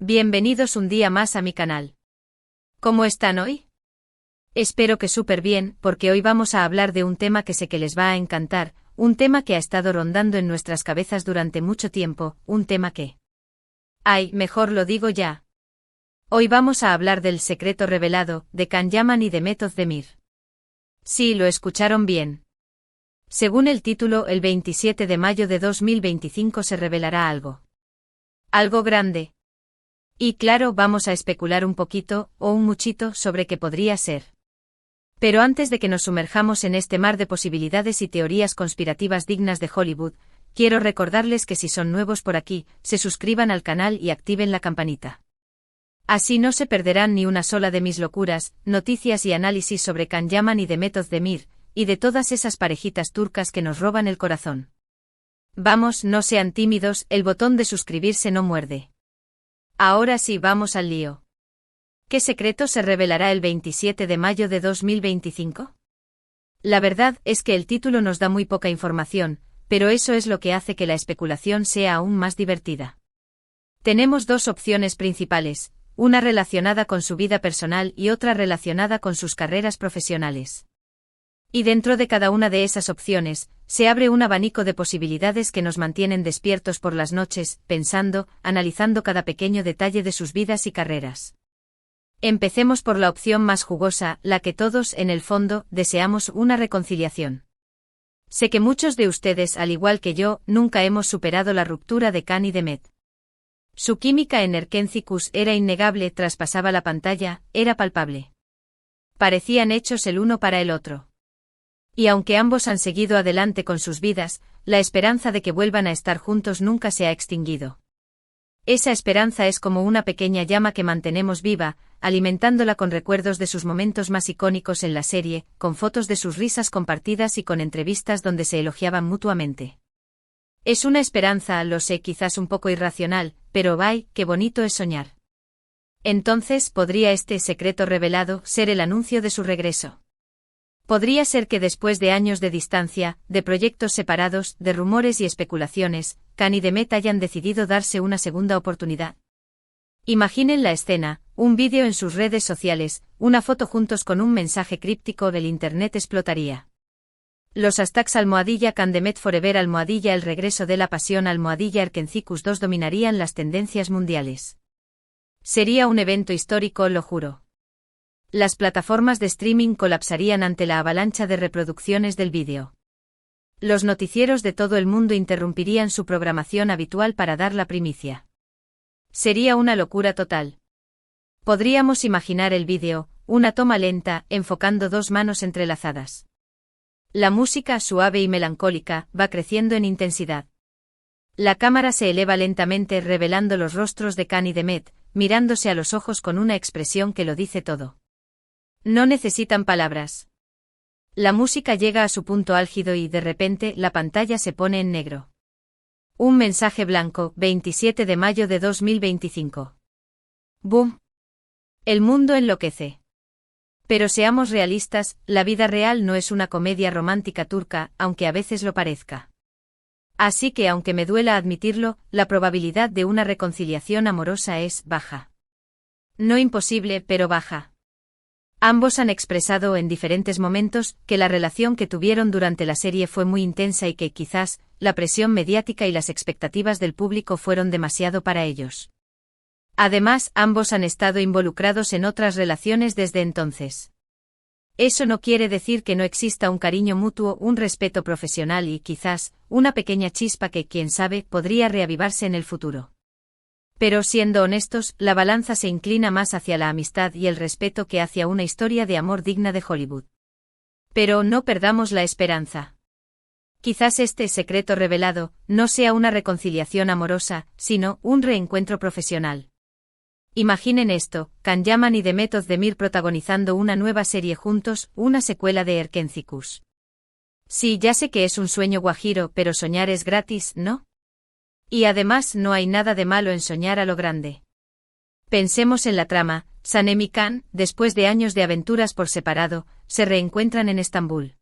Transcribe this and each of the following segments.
Bienvenidos un día más a mi canal. ¿Cómo están hoy? Espero que súper bien, porque hoy vamos a hablar de un tema que sé que les va a encantar, un tema que ha estado rondando en nuestras cabezas durante mucho tiempo, un tema que... Ay, mejor lo digo ya. Hoy vamos a hablar del secreto revelado, de Can Yaman y de Method Demir. Sí, lo escucharon bien. Según el título, el 27 de mayo de 2025 se revelará algo. Algo grande. Y claro, vamos a especular un poquito, o un muchito, sobre qué podría ser. Pero antes de que nos sumerjamos en este mar de posibilidades y teorías conspirativas dignas de Hollywood, quiero recordarles que si son nuevos por aquí, se suscriban al canal y activen la campanita. Así no se perderán ni una sola de mis locuras, noticias y análisis sobre Can Yaman y de Method Demir, y de todas esas parejitas turcas que nos roban el corazón. Vamos, no sean tímidos, el botón de suscribirse no muerde. Ahora sí, vamos al lío. ¿Qué secreto se revelará el 27 de mayo de 2025? La verdad es que el título nos da muy poca información, pero eso es lo que hace que la especulación sea aún más divertida. Tenemos dos opciones principales, una relacionada con su vida personal y otra relacionada con sus carreras profesionales. Y dentro de cada una de esas opciones, se abre un abanico de posibilidades que nos mantienen despiertos por las noches, pensando, analizando cada pequeño detalle de sus vidas y carreras. Empecemos por la opción más jugosa, la que todos, en el fondo, deseamos: una reconciliación. Sé que muchos de ustedes, al igual que yo, nunca hemos superado la ruptura de Can y de Met. Su química en Erkencikus era innegable, traspasaba la pantalla, era palpable. Parecían hechos el uno para el otro. Y aunque ambos han seguido adelante con sus vidas, la esperanza de que vuelvan a estar juntos nunca se ha extinguido. Esa esperanza es como una pequeña llama que mantenemos viva, alimentándola con recuerdos de sus momentos más icónicos en la serie, con fotos de sus risas compartidas y con entrevistas donde se elogiaban mutuamente. Es una esperanza, lo sé, quizás un poco irracional, pero ¡ay, qué bonito es soñar! Entonces, ¿podría este secreto revelado ser el anuncio de su regreso? Podría ser que después de años de distancia, de proyectos separados, de rumores y especulaciones, Can y Demet hayan decidido darse una segunda oportunidad. Imaginen la escena, un vídeo en sus redes sociales, una foto juntos con un mensaje críptico, del internet explotaría. Los hashtags #Can Demet Forever, #el regreso de la pasión, #Erkencikus 2 dominarían las tendencias mundiales. Sería un evento histórico, lo juro. Las plataformas de streaming colapsarían ante la avalancha de reproducciones del vídeo. Los noticieros de todo el mundo interrumpirían su programación habitual para dar la primicia. Sería una locura total. Podríamos imaginar el vídeo, una toma lenta, enfocando dos manos entrelazadas. La música, suave y melancólica, va creciendo en intensidad. La cámara se eleva lentamente, revelando los rostros de Can y Demet, mirándose a los ojos con una expresión que lo dice todo. No necesitan palabras. La música llega a su punto álgido y, de repente, la pantalla se pone en negro. Un mensaje blanco, 27 de mayo de 2025. ¡Boom! El mundo enloquece. Pero seamos realistas, la vida real no es una comedia romántica turca, aunque a veces lo parezca. Así que, aunque me duela admitirlo, la probabilidad de una reconciliación amorosa es baja. No imposible, pero baja. Ambos han expresado en diferentes momentos que la relación que tuvieron durante la serie fue muy intensa y que quizás la presión mediática y las expectativas del público fueron demasiado para ellos. Además, ambos han estado involucrados en otras relaciones desde entonces. Eso no quiere decir que no exista un cariño mutuo, un respeto profesional y quizás una pequeña chispa que, quién sabe, podría reavivarse en el futuro. Pero siendo honestos, la balanza se inclina más hacia la amistad y el respeto que hacia una historia de amor digna de Hollywood. Pero no perdamos la esperanza. Quizás este secreto revelado no sea una reconciliación amorosa, sino un reencuentro profesional. Imaginen esto, Can Yaman y de Method Demir protagonizando una nueva serie juntos, una secuela de Erkencikus. Sí, ya sé que es un sueño guajiro, pero soñar es gratis, ¿no? Y además no hay nada de malo en soñar a lo grande. Pensemos en la trama. Sanem y Can, después de años de aventuras por separado, se reencuentran en Estambul.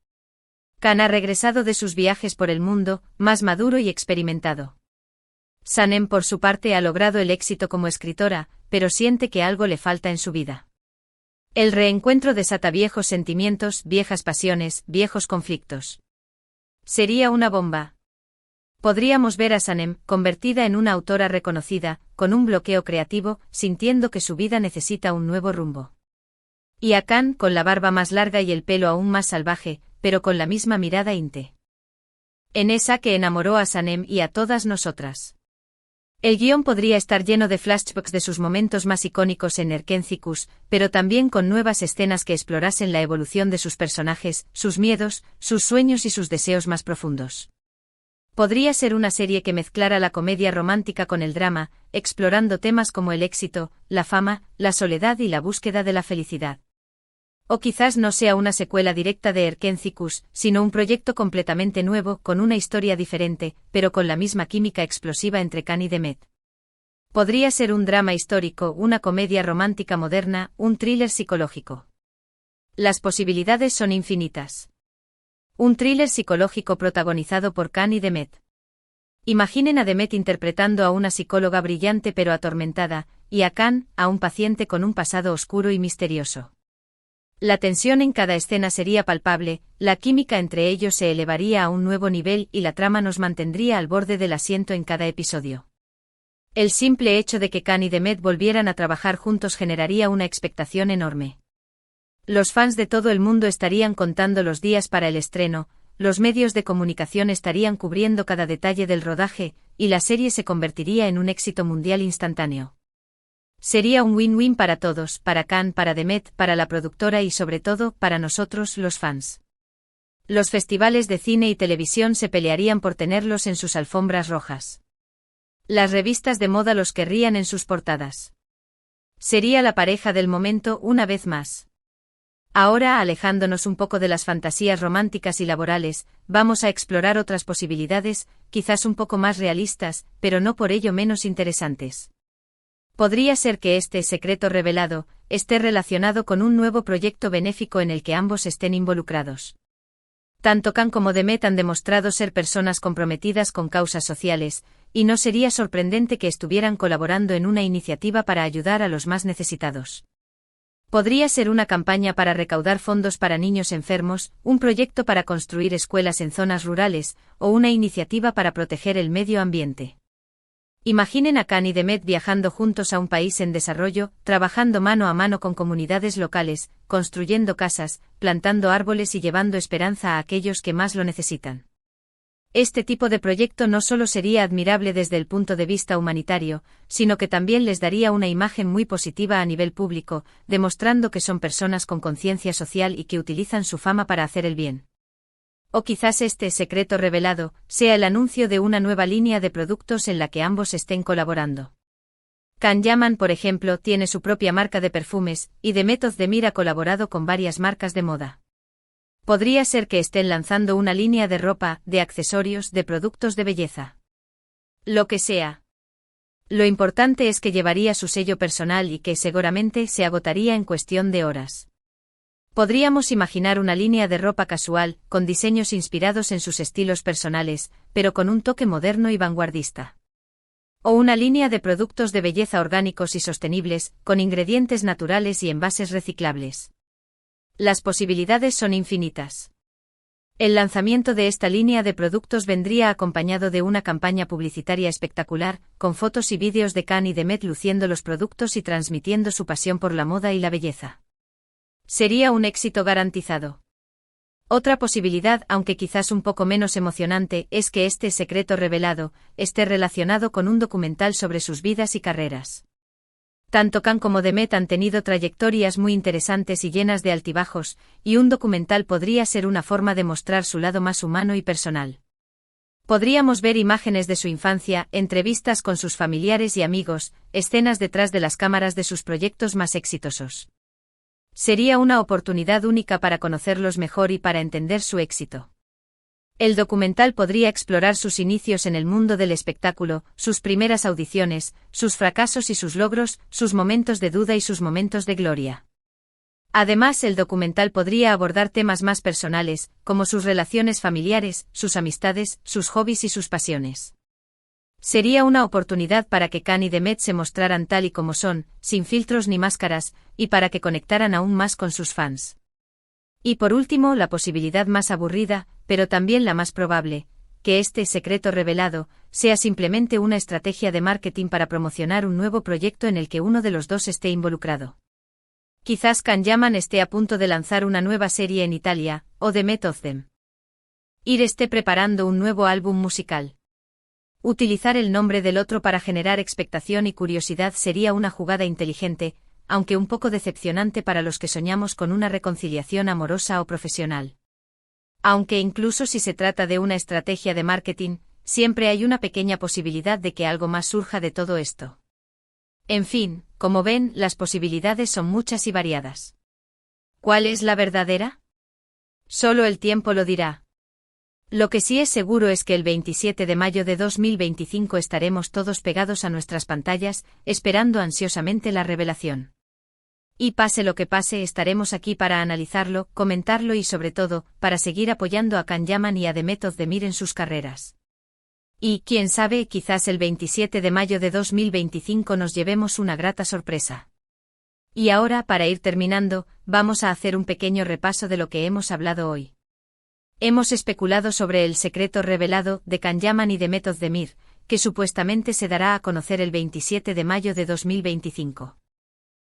Can ha regresado de sus viajes por el mundo, más maduro y experimentado. Sanem por su parte ha logrado el éxito como escritora, pero siente que algo le falta en su vida. El reencuentro desata viejos sentimientos, viejas pasiones, viejos conflictos. Sería una bomba. Podríamos ver a Sanem, convertida en una autora reconocida, con un bloqueo creativo, sintiendo que su vida necesita un nuevo rumbo. Y a Khan, con la barba más larga y el pelo aún más salvaje, pero con la misma mirada inte. En esa que enamoró a Sanem y a todas nosotras. El guión podría estar lleno de flashbacks de sus momentos más icónicos en Erkencicus, pero también con nuevas escenas que explorasen la evolución de sus personajes, sus miedos, sus sueños y sus deseos más profundos. Podría ser una serie que mezclara la comedia romántica con el drama, explorando temas como el éxito, la fama, la soledad y la búsqueda de la felicidad. O quizás no sea una secuela directa de Erkencicus, sino un proyecto completamente nuevo, con una historia diferente, pero con la misma química explosiva entre Khan y Demet. Podría ser un drama histórico, una comedia romántica moderna, un thriller psicológico. Las posibilidades son infinitas. Un thriller psicológico protagonizado por Khan y Demet. Imaginen a Demet interpretando a una psicóloga brillante pero atormentada, y a Khan, a un paciente con un pasado oscuro y misterioso. La tensión en cada escena sería palpable, la química entre ellos se elevaría a un nuevo nivel y la trama nos mantendría al borde del asiento en cada episodio. El simple hecho de que Khan y Demet volvieran a trabajar juntos generaría una expectación enorme. Los fans de todo el mundo estarían contando los días para el estreno, los medios de comunicación estarían cubriendo cada detalle del rodaje, y la serie se convertiría en un éxito mundial instantáneo. Sería un win-win para todos, para Khan, para Demet, para la productora y sobre todo, para nosotros, los fans. Los festivales de cine y televisión se pelearían por tenerlos en sus alfombras rojas. Las revistas de moda los querrían en sus portadas. Sería la pareja del momento una vez más. Ahora, alejándonos un poco de las fantasías románticas y laborales, vamos a explorar otras posibilidades, quizás un poco más realistas, pero no por ello menos interesantes. Podría ser que este secreto revelado esté relacionado con un nuevo proyecto benéfico en el que ambos estén involucrados. Tanto Khan como Demet han demostrado ser personas comprometidas con causas sociales, y no sería sorprendente que estuvieran colaborando en una iniciativa para ayudar a los más necesitados. Podría ser una campaña para recaudar fondos para niños enfermos, un proyecto para construir escuelas en zonas rurales, o una iniciativa para proteger el medio ambiente. Imaginen a Khan y Demet viajando juntos a un país en desarrollo, trabajando mano a mano con comunidades locales, construyendo casas, plantando árboles y llevando esperanza a aquellos que más lo necesitan. Este tipo de proyecto no solo sería admirable desde el punto de vista humanitario, sino que también les daría una imagen muy positiva a nivel público, demostrando que son personas con conciencia social y que utilizan su fama para hacer el bien. O quizás este secreto revelado sea el anuncio de una nueva línea de productos en la que ambos estén colaborando. Can Yaman, por ejemplo, tiene su propia marca de perfumes, y Demet Özdemir ha colaborado con varias marcas de moda. Podría ser que estén lanzando una línea de ropa, de accesorios, de productos de belleza. Lo que sea. Lo importante es que llevaría su sello personal y que seguramente se agotaría en cuestión de horas. Podríamos imaginar una línea de ropa casual, con diseños inspirados en sus estilos personales, pero con un toque moderno y vanguardista. O una línea de productos de belleza orgánicos y sostenibles, con ingredientes naturales y envases reciclables. Las posibilidades son infinitas. El lanzamiento de esta línea de productos vendría acompañado de una campaña publicitaria espectacular, con fotos y vídeos de Khan y Demet luciendo los productos y transmitiendo su pasión por la moda y la belleza. Sería un éxito garantizado. Otra posibilidad, aunque quizás un poco menos emocionante, es que este secreto revelado esté relacionado con un documental sobre sus vidas y carreras. Tanto Khan como Demet han tenido trayectorias muy interesantes y llenas de altibajos, y un documental podría ser una forma de mostrar su lado más humano y personal. Podríamos ver imágenes de su infancia, entrevistas con sus familiares y amigos, escenas detrás de las cámaras de sus proyectos más exitosos. Sería una oportunidad única para conocerlos mejor y para entender su éxito. El documental podría explorar sus inicios en el mundo del espectáculo, sus primeras audiciones, sus fracasos y sus logros, sus momentos de duda y sus momentos de gloria. Además, el documental podría abordar temas más personales, como sus relaciones familiares, sus amistades, sus hobbies y sus pasiones. Sería una oportunidad para que Khan y Demet se mostraran tal y como son, sin filtros ni máscaras, y para que conectaran aún más con sus fans. Y por último, la posibilidad más aburrida, pero también la más probable, que este secreto revelado sea simplemente una estrategia de marketing para promocionar un nuevo proyecto en el que uno de los dos esté involucrado. Quizás Can Yaman esté a punto de lanzar una nueva serie en Italia, o Demet of Them Ir esté preparando un nuevo álbum musical. Utilizar el nombre del otro para generar expectación y curiosidad sería una jugada inteligente, aunque un poco decepcionante para los que soñamos con una reconciliación amorosa o profesional. Aunque incluso si se trata de una estrategia de marketing, siempre hay una pequeña posibilidad de que algo más surja de todo esto. En fin, como ven, las posibilidades son muchas y variadas. ¿Cuál es la verdadera? Solo el tiempo lo dirá. Lo que sí es seguro es que el 27 de mayo de 2025 estaremos todos pegados a nuestras pantallas, esperando ansiosamente la revelación. Y pase lo que pase, estaremos aquí para analizarlo, comentarlo y sobre todo, para seguir apoyando a Can Yaman y a Demet of Them Ir en sus carreras. Y, quién sabe, quizás el 27 de mayo de 2025 nos llevemos una grata sorpresa. Y ahora, para ir terminando, vamos a hacer un pequeño repaso de lo que hemos hablado hoy. Hemos especulado sobre el secreto revelado de Can Yaman y Demet of Them Ir, que supuestamente se dará a conocer el 27 de mayo de 2025.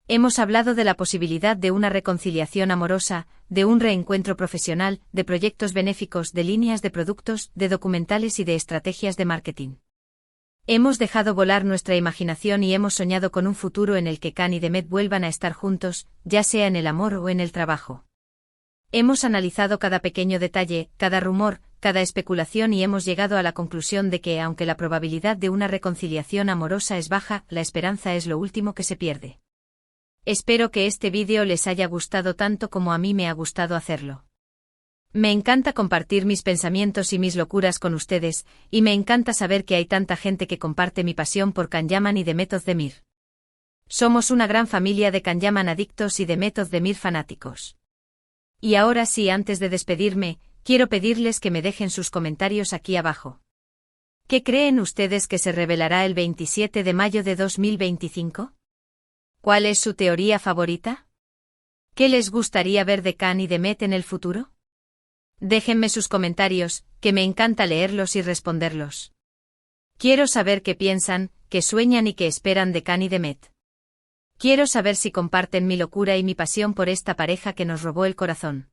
Hemos hablado de la posibilidad de una reconciliación amorosa, de un reencuentro profesional, de proyectos benéficos, de líneas de productos, de documentales y de estrategias de marketing. Hemos dejado volar nuestra imaginación y hemos soñado con un futuro en el que Can y Demet vuelvan a estar juntos, ya sea en el amor o en el trabajo. Hemos analizado cada pequeño detalle, cada rumor, cada especulación y hemos llegado a la conclusión de que, aunque la probabilidad de una reconciliación amorosa es baja, la esperanza es lo último que se pierde. Espero que este vídeo les haya gustado tanto como a mí me ha gustado hacerlo. Me encanta compartir mis pensamientos y mis locuras con ustedes, y me encanta saber que hay tanta gente que comparte mi pasión por Can Yaman y Demet of Them Ir. Somos una gran familia de Can Yaman adictos y Demet of Them Ir fanáticos. Y ahora sí, antes de despedirme, quiero pedirles que me dejen sus comentarios aquí abajo. ¿Qué creen ustedes que se revelará el 27 de mayo de 2025? ¿Cuál es su teoría favorita? ¿Qué les gustaría ver de Can y Demet en el futuro? Déjenme sus comentarios, que me encanta leerlos y responderlos. Quiero saber qué piensan, qué sueñan y qué esperan de Can y Demet. Quiero saber si comparten mi locura y mi pasión por esta pareja que nos robó el corazón.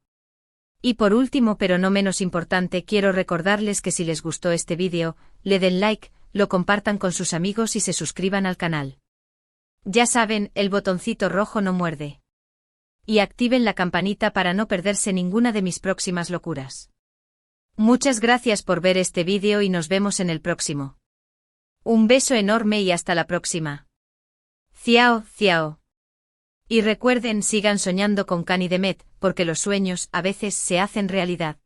Y por último, pero no menos importante, quiero recordarles que si les gustó este vídeo, le den like, lo compartan con sus amigos y se suscriban al canal. Ya saben, el botoncito rojo no muerde. Y activen la campanita para no perderse ninguna de mis próximas locuras. Muchas gracias por ver este vídeo y nos vemos en el próximo. Un beso enorme y hasta la próxima. Ciao, ciao. Y recuerden, sigan soñando con Can y Demet, porque los sueños a veces se hacen realidad.